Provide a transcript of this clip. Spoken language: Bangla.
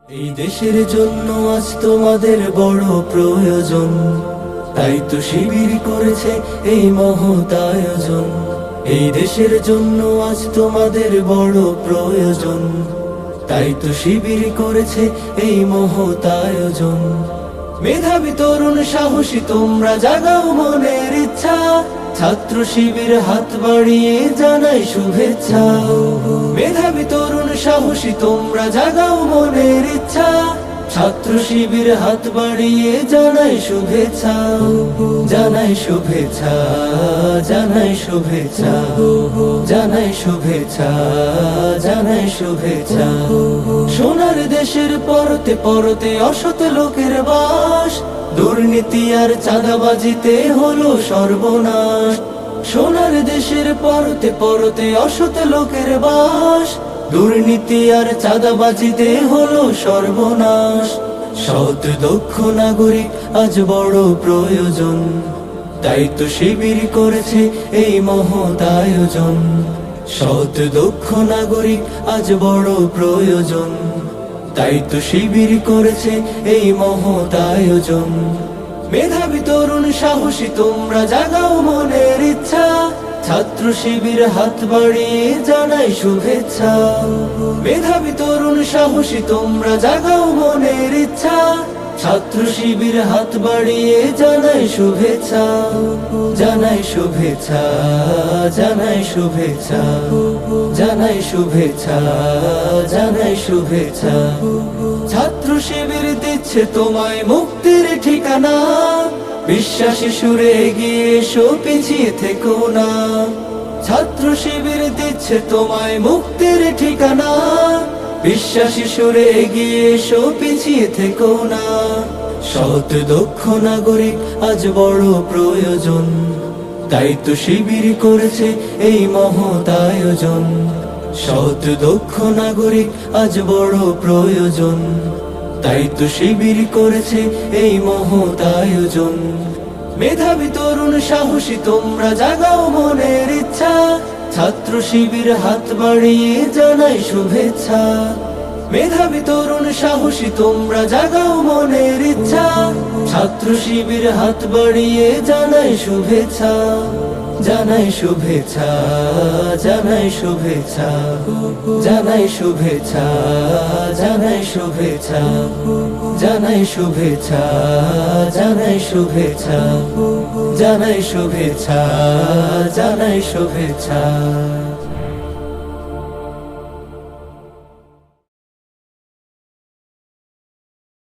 এই দেশের জন্য আজ তোমাদের বড় প্রয়োজন, তাই তো শিবির করেছে এই মহৎ আয়োজন। এই দেশের জন্য আজ তোমাদের বড় প্রয়োজন, তাই তো শিবির করেছে এই মহৎ আয়োজন। মেধাবী তরুণ সাহসী তোমরা জাগাও মনের ইচ্ছা, ছাত্র শিবির হাত বাড়িয়ে জানাই শুভেচ্ছা। মেধাবী তরুণ সাহসী তোমরা জাগাও মনের ইচ্ছা, ছাত্র শিবির হাত বাড়িয়ে জানাই শুভেচ্ছা। জানাই শুভেচ্ছা, জানাই শুভেচ্ছা, জানাই শুভেচ্ছা, জানাই শুভেচ্ছা। সোনার দেশের পরতে পরতে অসৎ লোকের বাস, দুর্নীতি আর চাঁদাবাজিতে হলো সর্বনাশ। সোনার দেশের পরতে পরতে অসৎ লোকের বাস, দুর্নীতি আর চাঁদাবাজিতে হলো সর্বনাশ। সৎ দক্ষ নাগরিক আজ বড় প্রয়োজন, তাই তো শিবির করেছে এই মহৎ আয়োজন। সৎ দক্ষ নাগরিক আজ বড় প্রয়োজন, তাই তো শিবির করেছে এই মহৎ আয়োজন। মেধাবী তরুণ সাহসী তোমরা জাগাও মনের ইচ্ছা, ছাত্র শিবির হাত বাড়িয়ে জানাই শুভেচ্ছা। মেধাবী তরুণ সাহসী তোমরা জাগাও মনের ইচ্ছা, ছাত্র শিবির হাত বাড়িয়ে জানাই শুভেচ্ছা। জানাই শুভেচ্ছা, জানাই শুভেচ্ছা, জানাই শুভেচ্ছা, জানাই শুভেচ্ছা। ছাত্র শিবির দিচ্ছে তোমায় মুক্তির ঠিকানা, বিশ্বাসী সুরে এগিয়ে এসো পিছিয়ে থেকো না। ছাত্র শিবির দিচ্ছে তোমায় মুক্তির ঠিকানা, বিশ্বাসী সুরে এগিয়ে এসো পিছিয়ে থেকো না। সৎ দক্ষ নাগরিক আজ বড় প্রয়োজন, তাই তো শিবির করেছে এই মহৎ আয়োজন। সৎ দক্ষ নাগরিক আজ বড় প্রয়োজন, তাই তো শিবির করেছে এই মহৎ আয়োজন। মেধাবী তরুণ সাহসী তোমরা জাগাও মনের ইচ্ছা, ছাত্র শিবির হাত বাড়িয়ে জানাই শুভেচ্ছা। মেধাবী তরুণ সাহসী তোমরা জাগাও মনের ইচ্ছা, ছাত্র শিবির হাত বাড়িয়ে জানাই শুভেচ্ছা। জানাই শুভেচ্ছা, জানাই শুভেচ্ছা, জানাই শুভেচ্ছা, জানাই শুভেচ্ছা, জানাই শুভেচ্ছা, জানাই শুভেচ্ছা, জানাই শুভেচ্ছা, জানাই শুভেচ্ছা।